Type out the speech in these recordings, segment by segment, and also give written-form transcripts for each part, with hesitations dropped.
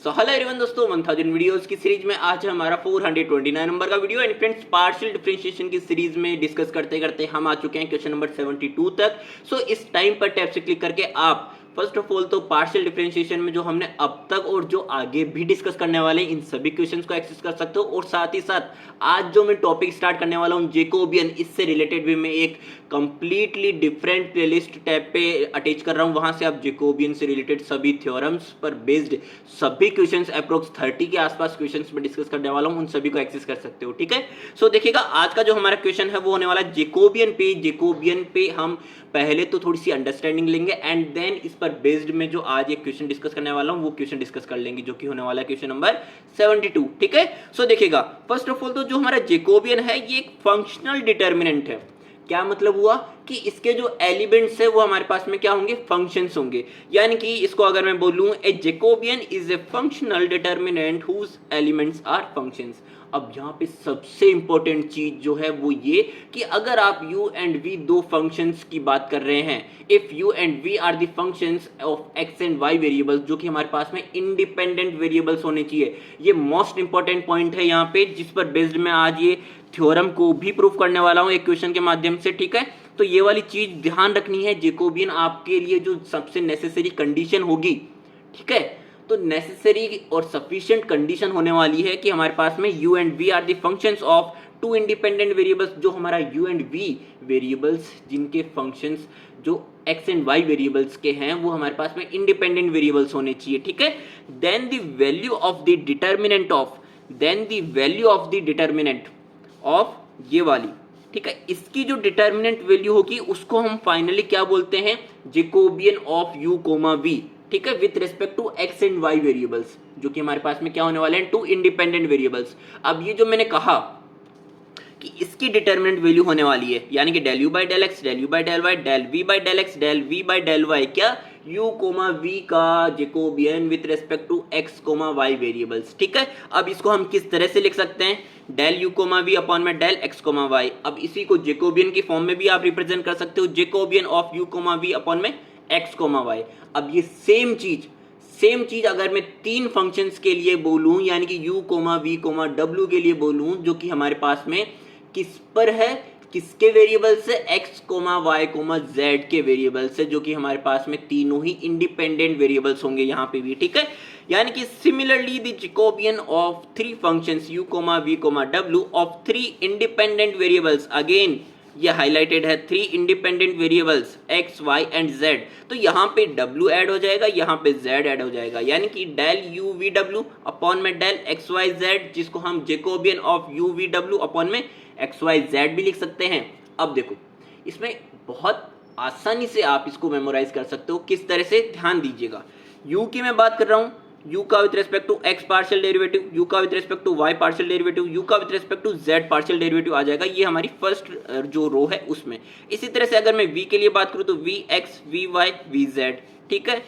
So hello everyone दोस्तों, 1000 videos की series में आज हमारा 429 नंबर का video and friends partial differentiation की सीरीज में डिस्कस करते करते हम आ चुके हैं क्वेश्चन नंबर 72 तक। सो इस टाइम पर टैब से क्लिक करके आप फर्स्ट ऑफ ऑल तो पार्शियल डिफरेंशिएशन में जो हमने अब तक और जो आगे भी डिस्कस करने वाले हैं इन सभी क्वेश्चंस को एक्सेस कर सकते हो। और साथ ही साथ आज जो मैं टॉपिक स्टार्ट करने वाला हूं जैकोबियन, इससे रिलेटेड भी मैं एक कंप्लीटली डिफरेंट प्लेलिस्ट टैब पे अटैच कर रहा हूं। वहां से आप जैकोबियन से रिलेटेड सभी थ्योरम्स पर बेस्ड सभी क्वेश्चंस अप्रोक्स 30 के आसपास क्वेश्चंस में डिस्कस करने वाला हूं, उन सभी को एक्सेस कर सकते हो। ठीक है, सो देखिएगा आज का जो हमारा क्वेश्चन है वो होने वाला है जैकोबियन पे हम पहले तो थोड़ी सी अंडरस्टैंडिंग लेंगे एंड देन इस पर बेस्ड में जो आज एक क्वेश्चन डिस्कस करने वाला हूं वो क्वेश्चन डिस्कस कर लेंगे, जो कि होने वाला है क्वेश्चन नंबर 72। ठीक है, सो देखिएगा फर्स्ट ऑफ ऑल तो जो हमारा जैकोबियन है ये एक फंक्शनल डिटर्मिनेंट है। क्या मतलब हुआ कि इसके जो एलिमेंट्स है वो हमारे पास में क्या होंगे, फंक्शंस होंगे। यानी कि इसको अगर मैं बोलूं a Jacobian is a functional determinant whose elements are functions. अब यहाँ पे सबसे इंपॉर्टेंट चीज जो है वो ये कि अगर आप u एंड v दो फंक्शंस की बात कर रहे हैं, if u and v are the functions of x and y variables, जो कि हमारे पास में इंडिपेंडेंट वेरिएबल्स होने चाहिए। ये मोस्ट इंपॉर्टेंट पॉइंट है यहाँ पे, जिस पर बेस्ड में आज ये थ्योरम को भी प्रूफ करने वाला हूँ एक क्वेश्चन के माध्यम से। ठीक है, तो ये वाली चीज ध्यान रखनी है। जैकोबियन आपके लिए जो सबसे नेसेसरी कंडीशन होगी, ठीक है, तो नेसेसरी और सफिशिएंट कंडीशन होने वाली है कि हमारे पास में u and v are the functions of two independent variables. जो हमारा u एंड v वेरिएबल्स जिनके फंक्शंस जो x एंड y वेरिएबल्स के हैं वो हमारे पास में इंडिपेंडेंट वेरिएबल्स होने चाहिए। ठीक है, then the value of the determinant of ये वाली, ठीक है, इसकी जो डिटर्मिनेंट वैल्यू होगी उसको हम फाइनली क्या बोलते हैं, Jacobian of u comma v। ठीक है, with respect to x and y variables, जो कि हमारे पास में क्या होने वाले हैं, टू इंडिपेंडेंट वेरिएबल्स। अब ये जो मैंने कहा कि इसकी डिटर्मिनेंट वैल्यू होने वाली है, यानी कि del u by del x, del u by del y, del v by del x, del v by del y, क्या u कोमा v का Jacobian with respect to x comma y variables. ठीक है, अब इसको हम किस तरह से लिख सकते हैं, del u comma v upon में del x कोमा y। अब इसी को जैकोबियन की फॉर्म में भी आप रिप्रेजेंट कर सकते हो, Jacobian of u comma v upon में x कोमा y। अब ये सेम चीज अगर मैं तीन फंक्शंस के लिए बोलूं, यानी कि u comma v comma w के लिए बोलूं, जो कि हमारे पास में किस पर है, किसके वेरिएबल से, x comma y comma z के वेरिएबल से, जो कि हमारे पास में तीनों ही इंडिपेंडेंट वेरिएबल्स होंगे यहाँ पे भी। ठीक है, यानी कि similarly the Jacobian of three functions u comma v comma w of three independent variables, again ये हाईलाइटेड है, three independent variables x y and z। तो यहाँ पे w ऐड हो जाएगा, यहाँ पे z ऐड हो जाएगा, यानी कि del u v w upon में del x y z, जिसको हम Jacobian of u v w upon में x y z भी लिख सकते हैं। अब देखो इसमें बहुत आसानी से आप इसको मेमोराइज कर सकते हो। किस तरह से, ध्यान दीजिएगा, u की मैं बात कर रहा हूँ, u का with respect to x partial derivative, u का with respect to y partial derivative, u का with respect to z partial derivative आ जाएगा। ये हमारी फर्स्ट जो रो है उसमें। इसी तरह से अगर मैं v के लिए बात करूँ तो vx vy vz, ठीक है,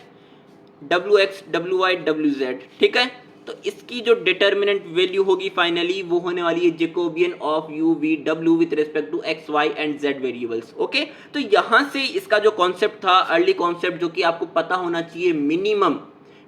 wx wy wz। ठीक है, तो इसकी जो डिटर्मिनेंट वैल्यू होगी फाइनली वो होने वाली है Jacobian of u v w with respect to x y and z variables. Okay, तो यहां से इसका जो कॉन्सेप्ट था, अर्ली कॉन्सेप्ट, जो कि आपको पता होना चाहिए,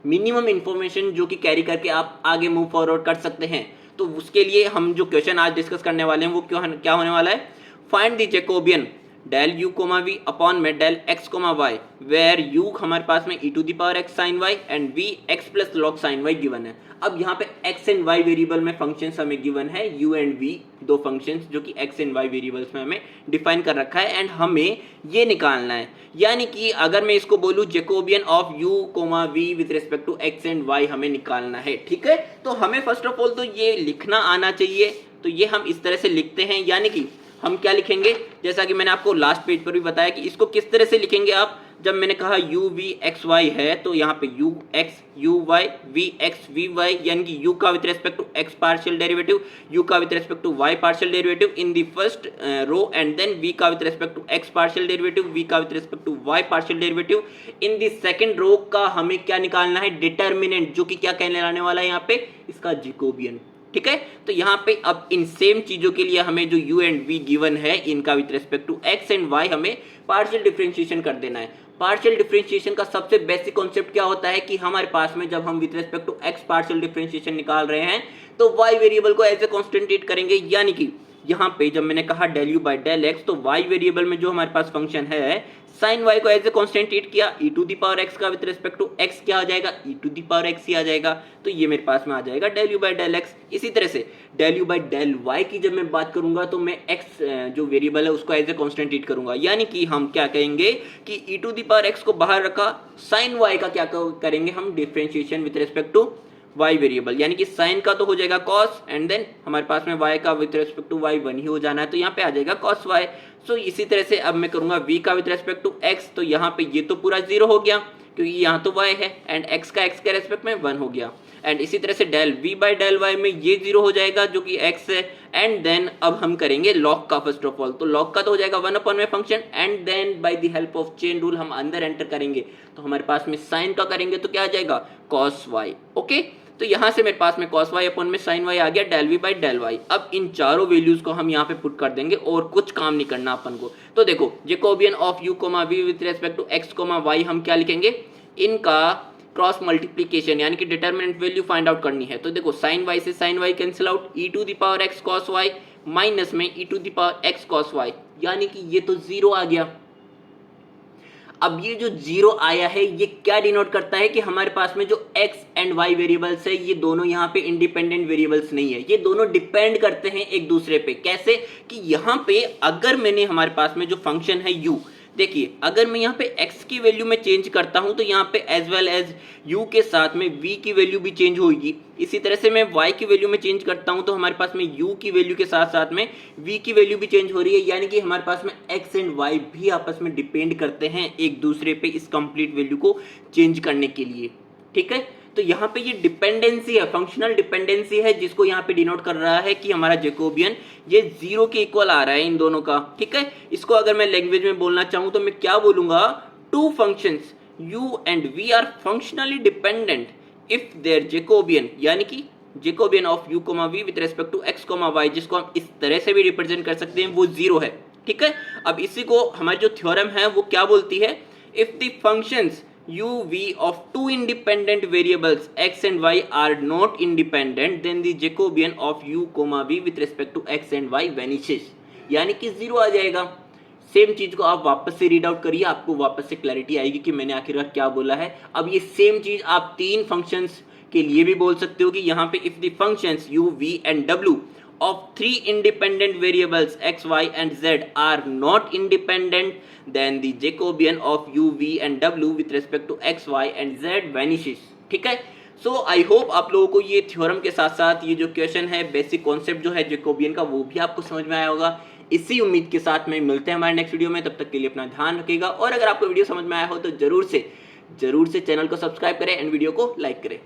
मिनिमम इंफॉर्मेशन जो कि कैरी करके आप आगे मूव फॉरवर्ड कर सकते हैं। तो उसके लिए हम जो क्वेश्चन आज डिस्कस करने वाले हैं वो क्या होने वाला है, find the Jacobian del u comma v upon में del x comma y, where u हमारे पास में e to the power x sin y and v x plus log sin y given है। अब यहाँ पे x एंड y वेरिएबल में functions हमें गिवन है, u एंड v दो फंक्शंस जो कि x एंड y वेरिएबल्स में हमें डिफाइन कर रखा है एंड हमें ये निकालना है। यानी कि अगर मैं इसको बोलूँ Jacobian of u comma v with respect to x and y हमें निकालना है। ठीक है, तो हमें फर्स्ट ऑफ ऑल तो ये लिखना आना चाहिए। तो ये हम इस तरह से लिखते हैं, यानी कि हम क्या लिखेंगे, जैसा कि मैंने आपको लास्ट पेज पर भी बताया कि इसको किस तरह से लिखेंगे आप। जब मैंने कहा u v x y है तो यहाँ पे u x u y v x v y, यानी कि u का with respect to x partial derivative, u का with respect to y partial derivative in the first row and then v का with respect to x partial derivative, v का with respect to y partial derivative in the second row का हमें क्या निकालना है, determinant, जो कि क्या कहलाने वाला है यहाँ पे, इसका जैकोबियन। ठीक है, तो यहाँ पे अब इन सेम चीजों के लिए हमें जो u एंड v गिवन है, इनका with respect to x and y हमें पार्शियल डिफरेंशिएशन कर देना है। पार्शियल डिफरेंशिएशन का सबसे बेसिक कॉन्सेप्ट क्या होता है कि हमारे पास में जब हम with respect to x partial differentiation निकाल रहे हैं तो वाई वेरिएबल को एज ए कांस्टेंट ट्रीट करेंगे, यानी कि यहाँ पे जब मैंने कहा del u by del x, तो वाई वेरिएबल में जो हमारे पास फंक्शन है साइन वाई को एज ए कांस्टेंट ट्रीट किया, e to the power x का विद रिस्पेक्ट टू एक्स क्या आ जाएगा, e to the power x ही आ जाएगा, तो ये मेरे पास में आ जाएगा del u by del x. इसी तरह से del u by del y की जब मैं बात करूंगा तो मैं एक्स जो वेरिएबल है उसको एज ए कांस्टेंट ट्रीट करूंगा, यानी कि हम क्या कहेंगे कि e to the power x को बाहर रखा, साइन वाई का क्या करेंगे हम differentiation with respect to y variable, यानी कि साइन का तो हो जाएगा cos एंड देन हमारे पास में y का विद रिस्पेक्ट टू y 1 ही हो जाना है, तो यहाँ पे आ जाएगा cos y। सो इसी तरह से अब मैं करूंगा v का विद रिस्पेक्ट टू x, तो यहाँ पे ये तो पूरा 0 हो गया क्योंकि यहाँ तो y है, एंड x का x के रेस्पेक्ट में 1 हो गया, एंड इसी तरह से del v by del y में ये 0 हो जाएगा जो कि x है, एंड देन अब हम करेंगे लॉग का फर्स्ट ऑफ ऑल, तो लॉग का तो हो जाएगा 1 अपॉन में function, and then by the help of chain rule हम अंदर एंटर करेंगे, तो हमारे पास में साइन का करेंगे तो क्या आ जाएगा cos y। ओके, तो यहाँ से मेरे पास में cos y अपॉन में sin y आ गया del v by del y। अब इन चारों वैल्यूज को हम यहाँ पे पुट कर देंगे और कुछ काम नहीं करना अपन को। तो देखो Jacobian of u comma v with respect to x comma y हम क्या लिखेंगे, इनका क्रॉस मल्टीप्लीकेशन यानी कि डिटरमिनेंट वैल्यू फाइंड आउट करनी है। तो देखो साइन y से sine y cancel out, e to the power x cos y minus में e to the power x cos y, यानी कि ये तो 0 आ गया। अब ये जो 0 आया है ये क्या डिनोट करता है कि हमारे पास में जो x एंड y वेरिएबल्स है ये दोनों यहाँ पे इंडिपेंडेंट वेरिएबल्स नहीं है, ये दोनों डिपेंड करते हैं एक दूसरे पे। कैसे कि यहाँ पे अगर मैंने हमारे पास में जो फंक्शन है u, देखिए अगर मैं यहाँ पे x की वैल्यू में चेंज करता हूँ तो यहाँ पे एज वेल एज u के साथ में v की वैल्यू भी चेंज होगी। इसी तरह से मैं y की वैल्यू में चेंज करता हूँ तो हमारे पास में u की वैल्यू के साथ साथ में v की वैल्यू भी चेंज हो रही है, यानी कि हमारे पास में x एंड y भी आपस में डिपेंड करते हैं एक दूसरे पे इस कंप्लीट वैल्यू को चेंज करने के लिए। ठीक है, तो यहाँ पे ये डिपेंडेंसी है, फंक्शनल डिपेंडेंसी है, जिसको यहाँ पे डिनोट कर रहा है कि हमारा जेकोबियन ये 0 के इक्वल आ रहा है इन दोनों का। ठीक है, इसको अगर मैं लैंग्वेज में बोलना चाहूँ तो मैं क्या बोलूंगा, two functions u and v are functionally dependent if their Jacobian, यानी कि Jacobian of u comma v with respect to x comma y, जिसको हम इस तरह से भी रिप्रेजेंट कर सकते हैं, वो 0 है। ठीक है, अब इसी को हमारी जो थ्योरम है वो क्या बोलती है, if the functions u v of two independent variables x and y are not independent then the Jacobian of u comma v with respect to x and y vanishes, यानी कि 0 आ जाएगा। सेम चीज को आप वापस से रीड आउट करिए, आपको वापस से क्लैरिटी आएगी कि मैंने आखिरकार क्या बोला है। अब ये सेम चीज आप 3 फंक्शंस के लिए भी बोल सकते हो कि यहाँ पे if the functions u v and w of 3 independent variables x, y and z are not independent then the Jacobian of u, v and w with respect to x, y and z vanishes। ठीक है, सो I hope आप लोगों को ये theorem के साथ साथ ये जो क्वेश्चन है, बेसिक कॉन्सेप्ट जो है जेकोबियन का, वो भी आपको समझ में आया होगा। इसी उम्मीद के साथ में मिलते हैं हमारे नेक्स्ट वीडियो में, तब तक के लिए अपना ध्यान रखिएगा, और अगर आपको वीडियो समझ में आया हो तो जरूर से चैनल को सब्सक्राइब करें एंड वीडियो को लाइक करें।